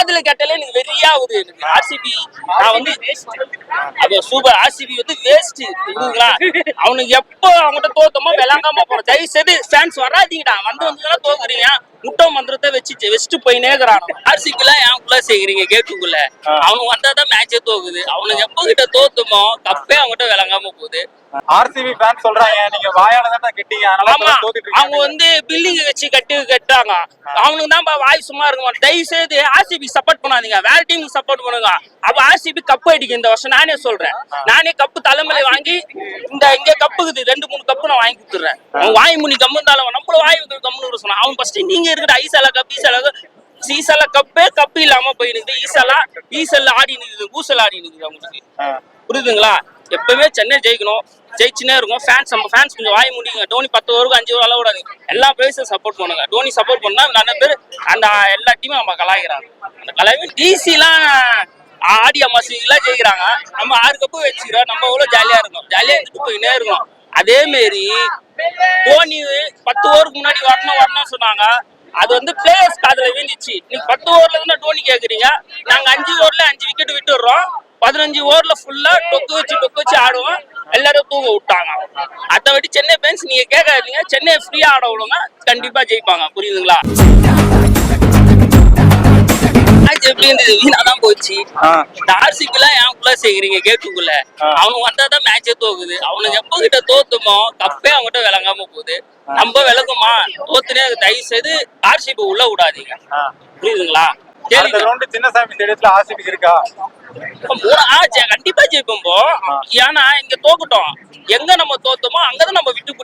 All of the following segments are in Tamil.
காதுல கேட்டாலே எனக்கு வெறியா ஆகுது. எனக்கு ஆர்சிபி நான் வந்து அது சூப்பர். ஆர்சிபி வந்து வேஸ்ட் புரியுதுங்களா. அவனுக்கு எப்போ அவங்ககிட்ட தோத்தமோ விளங்காம போறோம். தயவு செய்து ஃபேன்ஸ் வராதீங்கடா. வந்து தோக்குறீங்க. முட்டை மந்திரத்தை வச்சுட்டு போயினே இருக்கிறான். ஆர்சிபிலாம் ஏன் உள்ள சேர்க்கிறீங்க கேட்டுக்குள்ள? அவனுக்கு வந்தாதான் மேட்சே தோக்குது. அவனுக்கு எப்போ கிட்ட தோத்துமோ கப்பே அவங்ககிட்ட விளங்காம போகுது. ஆர்சிபி ஃபேன்ஸ் சொல்றாங்க நீங்க வாயால தான் கட்டிங்க, அதனால தோத்துட்டு அவங்க வந்து பில்டிங் வச்சு கட்டாங்க. அவனுக்கு தான் வாய் சும்மா இருக்கும். தயவு செய்து ஆர்சிபி சப்போர்ட் பண்ணாதீங்க, வேற டீமுக்கு சப்போர்ட் பண்ணுங்க. அப்ப ஆர்சிபி கப்பு அடிக்கும் இந்த வருஷம். நானே சொல்றேன், நானே கப்பு தலைமையில வாங்கி இங்க கப்புக்குது 2-3 கப்பு நான் வாங்கி கொடுத்துறேன். அவன் வாய் முனி கம்மு இருந்தாலும் நம்மள வாய் கம்முன்னு சொன்னான். அவன் ஃபர்ஸ்ட் நீங்க இருக்கிற ஐசாலா கப் ஈசாலா கப்பு இல்லாம போயிருக்கு. ஈசல் ஆடி நிக்குது, ஊசல் ஆடி நிக்குது அவங்களுக்கு. புரியுதுங்களா? எப்பவுமே சென்னை ஜெயிக்கணும், ஜெயிச்சுனே இருக்கும். நம்ம ஃபேன்ஸ் கொஞ்சம் வாய் முடியுங்க. டோனி 10 ஓவருக்கு 5 ஓவர் அளவு விடாது. எல்லா பிளேயர்ஸும் சப்போர்ட் பண்ணுங்க. டோனி சப்போர்ட் பண்ணா நிறைய பேர் அந்த எல்லா டீமும் நம்ம கலாய்க்கிறாங்க. அந்த கலாய்வு டிசிலாம் ஆடி அம்மாசிலாம் ஜெயிக்கிறாங்க. நம்ம 6 கப்பு வச்சுக்கிறோம். நம்ம எவ்வளவு ஜாலியா இருக்கும், ஜாலியா இருந்துட்டு போயினே இருக்கும். அதே மாரி டோனி 10 ஓவருக்கு முன்னாடி வரணும் சொன்னாங்க. அது வந்து பிளேயர்ஸ் காதுல வீழ்ந்துச்சு. நீங்க 10 ஓவர்ல தானே டோனி கேக்குறீங்க. நாங்க 5 ஓவர்ல 5 விக்கெட் விட்டுடுறோம். 15 ஓவர்ல ஃபுல்லா டொக்கு வச்சு ஆடுவோம். எல்லாரும் தூங்க விட்டாங்க. அதை விட்டு சென்னை ஃபேன்ஸ் நீங்க கேட்காதீங்க. சென்னை ஃப்ரீயா ஆட விடுங்க, கண்டிப்பா ஜெயிப்பாங்க. புரியுதுங்களா? எப்படி இருந்தது? வீணாதான் போச்சு. இந்த ஆர்சிபிலாம் ஏன் உள்ள சேர்க்கிறீங்க கேட்டுக்குள்ள? அவனுக்கு வந்தாதான் மேட்சே தோக்குது. அவனுக்கு எப்போ கிட்ட தோத்துமோ கப்பே அவங்ககிட்ட விளங்காம போகுது. நம்ம விளங்குமா? தோத்துனே தயவு செய்து ஆர்சிபி உள்ள விடாதீங்க. புரியுதுங்களா? சின்னசாமி ஸ்டேடியத்துல ஆர்சிபி இருக்கா? கண்டிப்பா ஜெயிப்போம். ஏன்னா இங்க தோக்கட்டும், எங்க நம்ம தோத்தோமோ அங்கதான் நம்ம விட்டு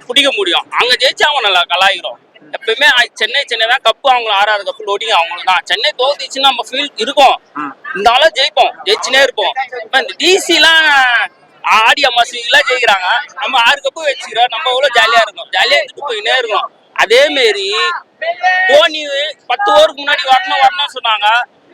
பிடிக்க முடியும். அங்க ஜெயிச்சு அவங்க நல்லா கலாயிரும். எப்பயுமே சென்னை தான் கப்பு. அவங்க 6வது கப்பு லோடிங் அவங்களுக்கு தான். சென்னை தோத்துச்சுன்னு நம்ம ஃபீல் இருக்கும். இந்த ஆளா ஜெயிப்போம், ஜெயிச்சுனே இருப்போம். இந்த டிசி எல்லாம் ஆடி அம்மாசிலாம் ஜெயிக்கிறாங்க. நம்ம 6 கப்பு வச்சுக்கிறோம். நம்ம எவ்வளவு ஜாலியா இருக்கும், ஜாலியா இருந்துட்டு போயினே இருக்கும். அதே மாரி டோனி 10 ஓவருக்கு முன்னாடி வரணும் சொன்னாங்க.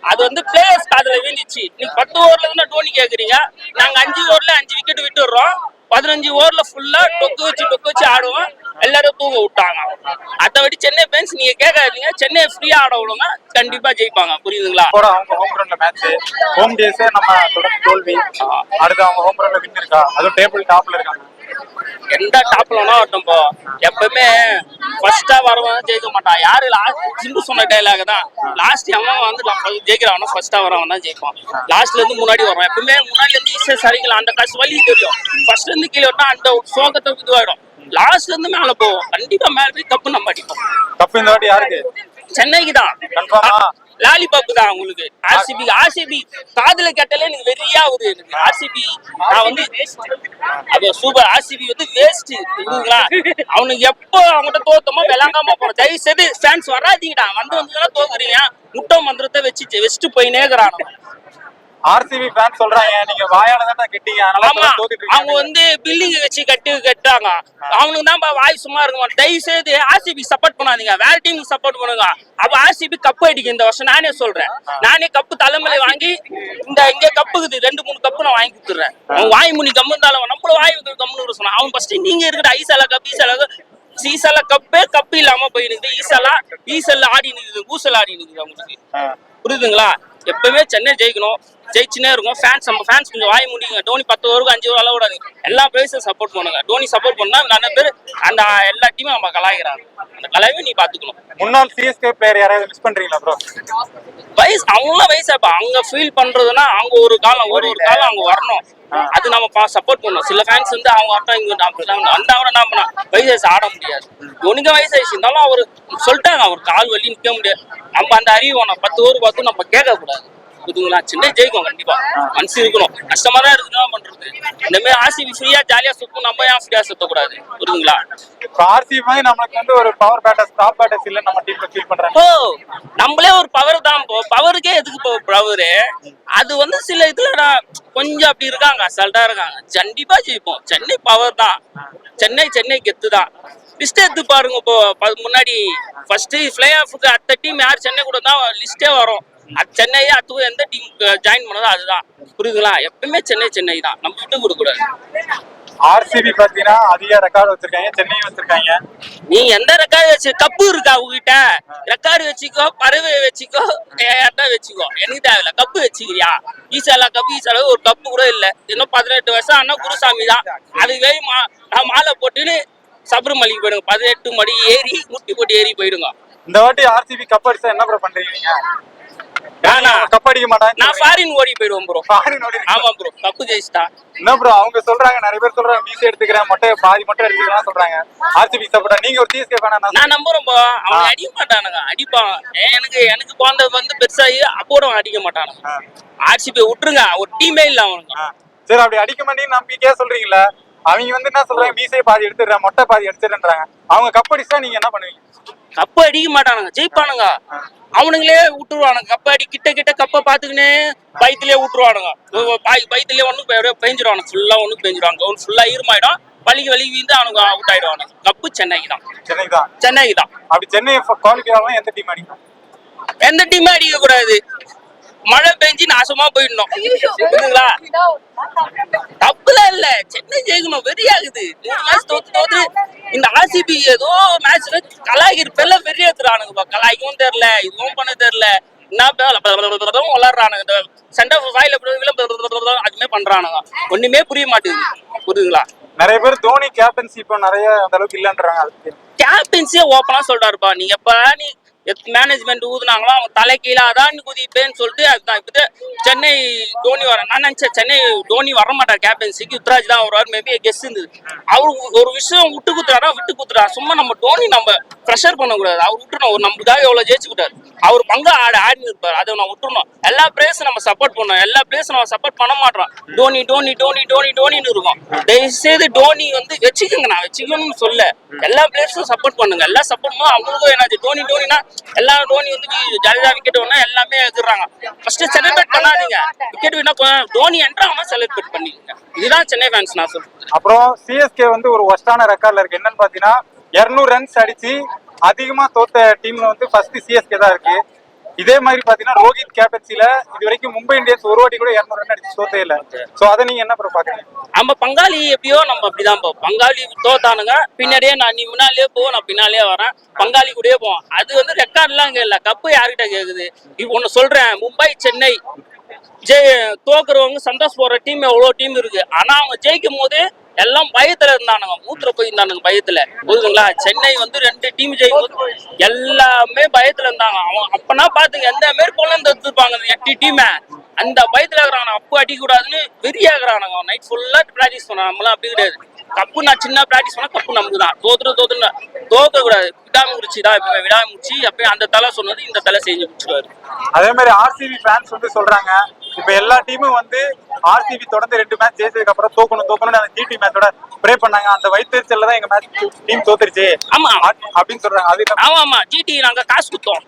அது வந்து பிளேயர்ஸ் காதுல வீழ்ந்துச்சு. நீங்க 10 ஓவர்ல தானே டோனி கேக்குறீங்க. நாங்க 5 ஓவர்ல 5 விக்கெட் விட்டுடுறோம். 15 ஓவர்ல ஃபுல்லா டொக்கு வச்சு ஆடுவோம். எல்லாரும் தூங்க விட்டாங்க. அதை விட்டு சென்னை ஃபேன்ஸ் நீங்க கேட்காதீங்க. சென்னை ஃப்ரீயா ஆட விடுங்க, கண்டிப்பா ஜெயிப்பாங்க. புரியுதுங்களா? அவங்க ஹோம் கிரவுண்ட்ல மேட்ச், ஹோம் டேஸ் நம்ம தொடர்ந்து தோல்வி. அடுத்து அவங்க ஹோம் கிரவுண்ட்ல வின் இருக்கா? அது டேபிள் டாப்ல இருக்காங்க. எந்த டாப்ல வேணா வரட்டும். எப்பவுமே ஃபர்ஸ்டா வரவன் ஜெயிக்க மாட்டான். யாரு சிம்பு சொன்ன டைலாக் தான். லாஸ்ட் அவன் வந்து ஜெயிக்கிறான், ஃபர்ஸ்டா வரவன் தான் ஜெயிப்பான். லாஸ்ட்ல இருந்து முன்னாடி வரும். எப்பவுமே முன்னாடி இருந்து ஈஸியா சரிக்கலாம். அந்த கஷ்ட வழி தெரியும். ஃபர்ஸ்ட்ல இருந்து கீழே விட்டா அந்த சோகத்தை இதுவாயிடும். லாஸ்ட்ல இருந்து மேல போவோம். கண்டிப்பா மேல போய் கப்பு நம்ம அடிப்போம். கப்பு இந்த வாட்டி யாருக்கு? சென்னைக்கு தான். லாலிபாப் தான் உங்களுக்கு. ஆர்சிபி காதுல கேட்டாலே எனக்கு வெறியா ஆகுது. எனக்கு ஆர்சிபி நான் வந்து அது சூப்பர். ஆர்சிபி வந்து வேஸ்ட் புரியுதுங்களா. அவனுக்கு எப்போ அவங்ககிட்ட தோத்தமோ விளங்காம போறோம். தயவு செய்து ஃபேன்ஸ் வராதீங்கடா. வந்து தோக்குறீங்க. முட்டை மந்திரத்தை வச்சுட்டு போயினே இருக்கிறான். ஆர்சிபி ஃபேன்ஸ் சொல்றாங்க நீங்க வாயால தான் கட்டிங்க, அதனால தோத்துட்டு அவங்க வந்து பில்டிங் வச்சு கட்டாங்க. அவனுக்கு தான் வாய் சும்மா இருக்கும். தயவு செய்து ஆர்சிபி சப்போர்ட் பண்ணாதீங்க, வேற டீமுக்கு சப்போர்ட் பண்ணுங்க. அப்ப ஆர்சிபி கப்பு அடிக்கும் இந்த வருஷம். நானே சொல்றேன், நானே கப்பு தலைமையில வாங்கி இங்க கப்புக்குது 2-3 கப்பு நான் வாங்கி கொடுத்துறேன். அவன் வாய் முனி கம்மு இருந்தாலும் நம்மள வாய் கம்முன்னு சொன்னான். அவன் ஃபர்ஸ்ட் நீங்க இருக்கிற ஐசாலா கப்பு இல்லாம போயிருக்கு. ஈசல் ஆடி நிக்குது, ஊசல் ஆடி நிக்குது அவங்களுக்கு. புரியுதுங்களா? எப்பவுமே சென்னை ஜெயிக்கணும், ஜெயிச்சுனே இருக்கும். நம்ம ஃபேன்ஸ் கொஞ்சம் வாய் முடியுங்க. டோனி 10 ஓவருக்கு 5 ஓவர் அளவு விடாது. எல்லா பிளேயர்ஸும் சப்போர்ட் பண்ணுங்க. டோனி சப்போர்ட் பண்ணா நிறைய பேர் அந்த எல்லா டீமும் நம்ம கலாய்க்கிறாங்க. அந்த கலாய்வை நீ பாத்துக்கணும். முன்னாள் சிஎஸ்கே பிளேயர் யாராவது மிஸ் பண்றீங்களா ப்ரோ? அவங்களாம் வயசாப்பா. அவங்க ஃபீல் பண்றதுன்னா அவங்க ஒரு காலம் அவங்க வரணும். அது நம்ம சப்போர்ட் பண்ணணும். சில ஃபேன்ஸ் வந்து அவங்க அந்த என்ன பண்ணா வயசு ஆட முடியாது. உனக்கு வயசாயிடுச்சு இருந்தாலும் அவரு சொல்லிட்டாங்க, அவர் கால் வலி நிற்க முடியாது. நம்ம அந்த அறிவு 10 ஓவர் பார்த்து நம்ம கேட்க கூடாது. புரியுதுங்களா? சென்னை ஜெயிக்கும் கண்டிப்பா. மனசு இருக்கணும். கஷ்டமா தான் இருக்குன்னா பண்றது. இந்த மாதிரி ஆர்சிபி ஃப்ரீயா ஜாலியா சுத்தம், நம்ம ஏன் ஃப்ரீயா சுத்தக்கூடாது? புரியுதுங்களா? ஆர்சிபி மாதிரி நமக்கு வந்து ஒரு பவர் பேட்டர்ஸ், டாப் பேட்டர்ஸ் இல்ல நம்ம டீம்ல ஃபீல் பண்றாங்க. நம்மளே ஒரு பவர் தான். பவருக்கே எதுக்கு பவரு? அது வந்து சில இதுல கொஞ்சம் அப்படி இருக்காங்க, அசால்ட்டா இருக்காங்க. கண்டிப்பா ஜெயிப்போம். சென்னை பவர் தான். சென்னை கெத்து தான். லிஸ்ட் எடுத்து பாருங்க. இப்போ முன்னாடி ஃபர்ஸ்ட் பிளே ஆஃப்க்கு அடுத்த டீம் யார் சென்னை கூட தான் லிஸ்டே வரும். சென்னையே அது எந்த டீம் ஜாயின் பண்ணதோ அதுதான். புரியுதுங்களா? எப்பவுமே சென்னை தான். நம்ம விட்டு கொடுக்க கூடாது. ஆர்சிபி பாத்தீங்கன்னா அதிக ரெக்கார்டு வச்சிருக்காங்க, சென்னையும் வச்சிருக்காங்க. நீ எந்த ரெக்கார்டு வச்சு கப்பு இருக்கா உங்ககிட்ட? ரெக்கார்டு வச்சுக்கோ, பறவை வச்சுக்கோ, ஏட்டா வச்சுக்கோ, எனக்கு தேவையில்ல. கப்பு வச்சுக்கிறியா? ஈசாலா கப்பு, ஈசாலா ஒரு கப்பு கூட இல்ல. இன்னும் 18 வருஷம் ஆனா குருசாமி தான். அதுவே நான் மாலை போட்டுன்னு சபரிமலைக்கு போயிடுங்க. 18 மணி ஏறி முட்டி போட்டு ஏறி போயிடுங்க. இந்த வாட்டி ஆர்சிபி கப் அடிச்சா என்ன ப்ரோ பண்றீங்க நீங்க? நானா கப் அடிக்க மாட்டாங்க. நான் ஃபாரின் ஓடி போயிடுவோம் ப்ரோ. ஆமா ப்ரோ, கப்பு ஜெயிச்சிட்டா. என்ன ப்ரோ அவங்க சொல்றாங்க, நிறைய பேர் சொல்றாங்க மீசை எடுத்துக்கிறேன், மொட்டை பாதி மட்டும் எடுத்துக்கலாம் சொல்றாங்க. ஆர்சிபி சப்போர்ட்டா நீங்க ஒரு சிஎஸ்கே ஃபேனா? நான் நம்புறேன் ப்ரோ. அவங்க அடிக்க மாட்டானுங்க, அடிப்பான். எனக்கு குழந்தை வந்து பெருசாகி அப்போடும் அடிக்க மாட்டானுங்க. ஆர்சிபி விட்டுருங்க, ஒரு டீமே இல்ல அவனுங்க. சரி, அப்படி அடிக்க மாட்டேன்னு நம்பிக்கையா சொல்றீங்களா? அவங்க வந்து என்ன சொல்றாங்க, மீசையை பாதி எடுத்துடுறேன், மொட்டை பாதி எடுத்துடுறாங்க. அவங்க கப் அடிச்சா நீங்க என்ன பண்ணுவீங்க? கப்பு அடிக்க மாட்டானுங்க, ஜெயிப்பானுங்க. அவனுங்களே விட்டுருவானுங்க. கப்ப அடி கிட்ட கப்பை பாத்துக்கினே பயத்திலே விட்டுருவானுங்க. பயத்திலே ஒண்ணு பெஞ்சிருவானுங்க, ஃபுல்லா ஒண்ணு பெஞ்சிருவாங்க. ஒன்று ஃபுல்லா ஈரமாயிடும், வலிக்கு வீந்து அவனுங்க அவுட் ஆயிடுவானுங்க. கப்பு சென்னைக்கு தான். சென்னைக்கு தான். அப்படி சென்னை குவாலிஃபை ஆகலாம் எந்த டீம் அடிக்கும்? எந்த டீமே அடிக்க கூடாது. மழை பெஞ்சு நாசமா போயிடணும். புரியுதுங்களா? தப்புலாம் இல்ல, சென்னை ஜெயிக்கணும். வெறியாகுது தோத்து இந்த ஆர்சிபி ஏதோ மேட்ச்ல கலாய்க்கிற வெறி ஏத்துறானுங்க. கலாய்க்கவும் தெரியல, இதுவும் பண்ண தெரியல. என்ன விளாடுறானுங்க, சென்டர் அதுமே பண்றானுங்க. ஒண்ணுமே புரிய மாட்டேங்குது. புரியுதுங்களா? நிறைய பேர் தோனி கேப்டன்சி இப்போ நிறைய அந்த அளவுக்கு இல்லன்றாங்க. கேப்டன்சியே ஓப்பனா சொல்றாருப்பா. நீ மேனேஜ்மெண்ட் ஊதுனாங்களோ அவங்க தலை கீழே அதான் குதிப்பேன்னு சொல்லிட்டு அதுதான். இப்போ சென்னை தோனி வர நான் நினைச்சேன், சென்னை தோனி வர மாட்டார் கேப்டன்சிக்கு, யுத்ராஜ் தான் வருவார். மேபி கெஸ் இருந்தது. அவரு ஒரு விஷயம் விட்டு குத்துறாரா. சும்மா நம்ம தோனி நம்ம ப்ரெஷர் பண்ணக்கூடாது. அவர் விட்டுணும். ஒரு நம்மளுக்காக எவ்வளவு ஜெயிச்சுக்கிட்டாரு. அவர் பங்கு ஆடி இருப்பார். அதை நான் விட்டுருணும். எல்லா பிளேயர்ஸும் நம்ம சப்போர்ட் பண்ணோம். எல்லா பிளேயர்ஸும் நம்ம சப்போர்ட் பண்ண மாட்டோம். டோனின்னு இருக்கும். தயவுசெய்து டோனி வந்து வச்சுக்கோங்க. நான் வச்சுக்கணும்னு சொல்ல, எல்லா பிளேயர்ஸும் சப்போர்ட் பண்ணுங்க. எல்லாம் சப்போர்ட் பண்ணும். அவங்களுக்கும் என்னாச்சு, டோனினா எல்லா டோனி வந்து ஜடேஜா விக்கெட் ஒண்ணா எல்லாமே எதிர்றாங்க. ஃபர்ஸ்ட் செலிப்ரேட் பண்ணாதீங்க. விக்கெட் வினா டோனி என்றா அவன் செலிப்ரேட் பண்ணிக்கங்க. இதுதான் சென்னை ஃபேன்ஸ் நான் சொல்றேன். அப்புறம் சிஎஸ்கே வந்து ஒரு ஒஸ்டான ரெக்கார்ட்ல இருக்கு. என்னன்னு பாத்தீங்கன்னா 200 ரன்ஸ் அடிச்சு அதிகமா தோத்த டீம்ல வந்து ஃபர்ஸ்ட் சிஎஸ்கே தான் இருக்கு. இதே மாதிரி பாத்தீங்கன்னா ரோஹித் கேப்டன்சில இது வரைக்கும் மும்பை இந்தியன்ஸ் ஒரு வாட்டி கூட 200 ரன் அடிச்சு தோத்தே இல்ல. சோ அதை நீங்க என்ன பாக்குறீங்க? நம்ம பங்காளி எப்படியோ நம்ம அப்படிதான் போவோம். பங்காளி தோத்தானுங்க பின்னாடியே நீ முன்னாலே போவோம், நான் பின்னாலே வரேன். பங்காளி கூடயே போவோம். அது வந்து ரெக்கார்ட்லாம் இங்க இல்ல. கப்பு யார்கிட்ட கேக்குது? இப்போ ஒண்ணு சொல்றேன், மும்பை சென்னை தோக்குறவங்க சந்தோஷ் போற டீம் எவ்வளவு டீம் இருக்கு. ஆனா அவங்க ஜெயிக்கும் போது எல்லாம் பயத்துல இருந்தானுங்க, மூத்திர போயிருந்தானுங்க பயத்துல. புரியுதுங்களா? சென்னை வந்து 2 டீம் ஜெயிக்கும் எல்லாமே பயத்துல இருந்தாங்க. அவன் அப்பனா பாத்துங்க எந்த மாரி கொண்டு எடுத்துருப்பாங்க 8 டீமை. அந்த பயத்துல இருக்கிறாங்க. அப்பு அடிக்க கூடாதுன்னு வெறியாகிறானுங்க. நைட் ஃபுல்லா பிராக்டிஸ் பண்ண. நம்மளாம் அப்படி கிடையாது. கப்பு நான் சின்ன பிராக்டிஸ் பண்ணா கப்பு நமக்கு தான். தோத்துன்னு தோக்க கூடாது. விடாமுயற்சி தான். எப்பவுமே விடாமுயற்சி. அப்பயும் அந்த தலை சொன்னது இந்த தலை செஞ்சு முடிச்சுருவாரு. அதே மாதிரி ஆர்சிபி ஃபேன்ஸ் வந்து சொல்றாங்க, இப்ப எல்லா டீமும் வந்து ஆர்சிபி தொடர்ந்து 2 மேட்ச் ஜெயிச்சதுக்கு அப்புறம் தோக்கணும்னு அந்த ஜிடி மேட்சோட ப்ரே பண்ணாங்க. அந்த வைத்தறிச்சல்ல தான் எங்க மேட்ச் டீம் தோத்துருச்சு ஆமா அப்படின்னு சொல்றாங்க. அது ஆமா ஜிடி நாங்க காசு கொடுத்தோம்.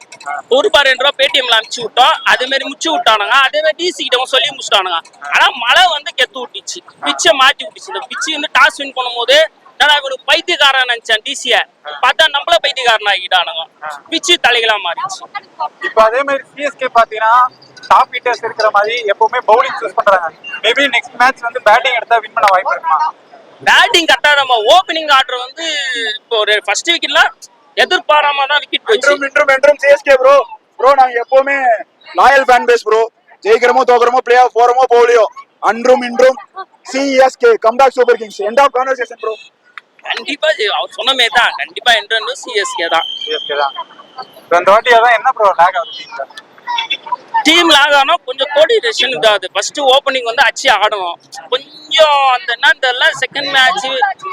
₹1 பேடிஎம்ல அனுப்பிச்சு விட்டோம். அதே மாதிரி முச்சு விட்டானுங்க. அதே மாதிரி டிசி கிட்ட சொல்லி முடிச்சிட்டானுங்க. ஆனா மழை வந்து கெத்து விட்டுச்சு, பிச்சை மாட்டி விட்டுச்சு. இந்த பிச்சு வந்து டாஸ் வின் பண்ணும்போது நான் இவனுக்கு பைத்தியக்காரன் நினைச்சேன். டிசிய பார்த்தா நம்மள பைத்தியக்காரன் ஆகிட்டானுங்க. பிச்சு தலைகளா மாறிச்சு. இப்ப அதே மாதிரி சிஎஸ்கே பாத்தீங்கன்னா டாப் ஹிட்டர்ஸ் இருக்கிற மாதிரி எப்பவுமே பவுலிங் சூஸ் பண்றாங்க. மேபி நெக்ஸ்ட் மேட்ச் வந்து பேட்டிங் எடுத்தா வின் பண்ண வாய்ப்பு இருக்குமா? பேட்டிங் கரெக்டா நம்ம ஓப்பனிங் ஆர்டர் வந்து இப்போ ஒரு ஃபர்ஸ்ட் விக்கெட்ல எதிர்பாராம தான் விக்கெட் போச்சு. என்றும் சிஎஸ்கே ப்ரோ நாங்க எப்பவுமே லாயல் ஃபேன் பேஸ் ப்ரோ. ஜெயிக்கிறோமோ தோக்குறோமோ பிளே ஆஃப் போறோமோ போகலையோ அன்றும் இன்றும் CSK comeback super kings. End of conversation bro. கண்டிப்பா அவர் சொன்ன மாதிரி தான். கண்டிப்பா என்று சிஎஸ்கே தான். இந்த வாட்டி அதான் என்ன ப்ரோ லாக் ஆகுது டீம் லாக் ஆனா கொஞ்சம் கோஆர்டினேஷன் இதாகுது. ஃபர்ஸ்ட் ஓப்பனிங் வந்து அச்சு ஆடணும். கொஞ்சம் அந்த என்ன செகண்ட் மேட்ச்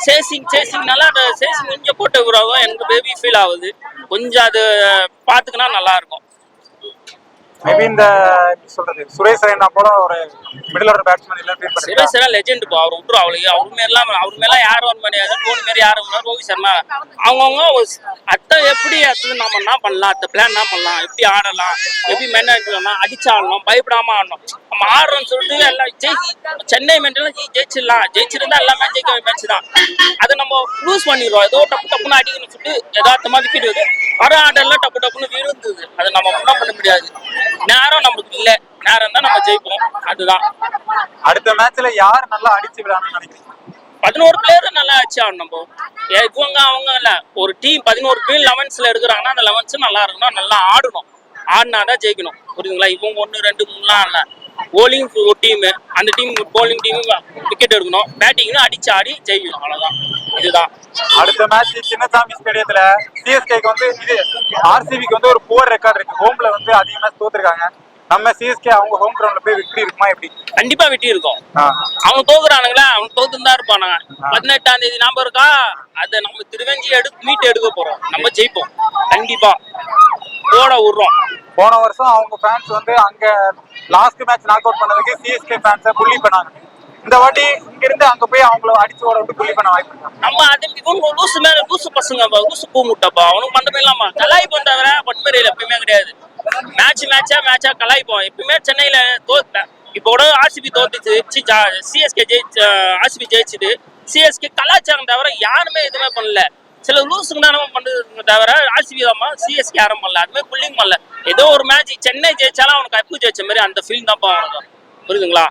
சேசிங்னால அந்த சேசிங் கொஞ்சம் போட்டு விடுறாங்க. எனக்கு பேபி ஃபீல் ஆகுது. கொஞ்சம் அது பாத்துக்கினா நல்லா இருக்கும். மேபி இந்த சொல்றது சுரேஷ் ரெய்னா போல ஒரு மிடில் ஆர்டர் பேட்ஸ்மேன் இல்ல ஃபீல் பண்ணுறீங்க. சுரேஷ் ரெய்னா லெஜெண்ட் போ. அவர் விட்டுரு அவர் மேல யாரும் வர முடியாது. தோனி மாதிரி யாரும் ரோஹித் சர்மா அவங்கவுங்க அத்தை எப்படி அடுத்தது நம்ம என்ன பண்ணலாம், அத்தை பிளான் என்ன பண்ணலாம், எப்படி ஆடலாம், எப்படி மேனேஜ் பண்ணலாம், அடிச்சு ஆடணும், பயப்படாம ஆடணும். நம்ம ஆடுறோம்னு சொல்லிட்டு எல்லாம் சென்னை மென்டெல்லாம் ஜெயிச்சிடலாம். ஜெயிச்சிருந்தா எல்லாமே ஜெயிக்க மேட்ச் தான். அதை நம்ம லூஸ் பண்ணிடுவோம். ஏதோ டப்புன்னு அடிக்கணும்னு சொல்லிட்டு யதார்த்தமா விக்கெட் வருது. வர ஆடெல்லாம் டப்புன்னு விழுந்தது. அதை நம்ம முன்ன பண்ண முடியாது. நேரம் நமக்கு இல்ல. நேரம் தான் நம்ம ஜெயிப்போம். அதுதான். அடுத்த மேட்ச்ல யார் நல்லா அடிச்சு விடலாம்னு நினைக்கிறீங்க? 11 பிளேயர் நல்லா ஆச்சு ஆடணும் நம்ம. இவங்க அவங்க இல்ல, ஒரு டீம் 11 பேர் 11ஸ்ல எடுக்கிறாங்கன்னா அந்த 11s நல்லா இருக்கணும், நல்லா ஆடணும். ஆடினாதான் ஜெயிக்கணும், புரியுதுங்களா? இவங்க 1 2 3லாம் இல்ல. போலிங் ஒரு டீம், அந்த டீம் போலிங் டீம் விக்கெட் எடுக்கணும், பேட்டிங்னு அடிச்சு ஆடி ஜெயிக்கணும், அவ்வளவுதான். இதுதான். அடுத்த மேட்ச் சின்னசாமி ஸ்டேடியத்துல சிஎஸ்கேக்கு வந்து இது ஆர்சிபிக்கு வந்து ஒரு புவர் ரெக்கார்ட் இருக்கு. ஹோம்ல வந்து அதிக மேட்ச் தோத்துருக்காங்க. நம்ம சிஎஸ்கே அவங்க ஹோம் கிரவுண்ட்ல போய் விக்டரி இருக்குமா எப்படி? கண்டிப்பா வெட்டி இருக்கும். அவங்க தோக்குறானுங்களா, அவங்க தோத்துதான் இருப்பானுங்க. 18ஆம் தேதி ஞாபகம் இருக்கா? அதை நம்ம திருவெஞ்சி மீட் எடுக்க போறோம், நம்ம ஜெயிப்போம் கண்டிப்பா. ஓட விடுறோம். போன வருஷம் அவங்க ஃபேன்ஸ் வந்து அங்க லாஸ்ட் மேட்ச் நாக் அவுட் பண்ணதுக்கு சிஎஸ்கே ஃபேன்ஸை புள்ளி பண்ணாங்க. இந்த வாட்டி இங்க இருந்து அங்க போய் அவங்கள அடிச்சு ஓட விட்டு புள்ளி பண்ண வாய்ப்பு இருக்கு. நம்ம அது இவங்க லூசு மேல லூசு பசங்க, லூசு பூ முட்டப்பா. அவனுக்கு மண்டபம் இல்லாமா கலாய்ப்போம் தவிர பண்பறையில எப்பயுமே கிடையாது. மேட்சா கலாய்ப்போம் எப்பயுமே. சென்னையில இப்போ கூட ஆர்சிபி தோத்துச்சு, சிஎஸ்கே ஆர்சிபி ஜெயிச்சுது. சிஎஸ்கே கலாச்சாரம் தவிர யாருமே எதுவுமே பண்ணல. சில லூசுங்க தான் நம்ம பண்ணுறது தவிர ஆர்சிபி தான், சிஎஸ்கே யாரும் பண்ணல. அதுமாதிரி புள்ளிங் பண்ணல. ஏதோ ஒரு மேட்ச் சென்னை ஜெயிச்சாலும் அவனுக்கு கப்பு ஜெயிச்ச மாதிரி அந்த ஃபீல் தான் அவனுக்கு, புரியுதுங்களா?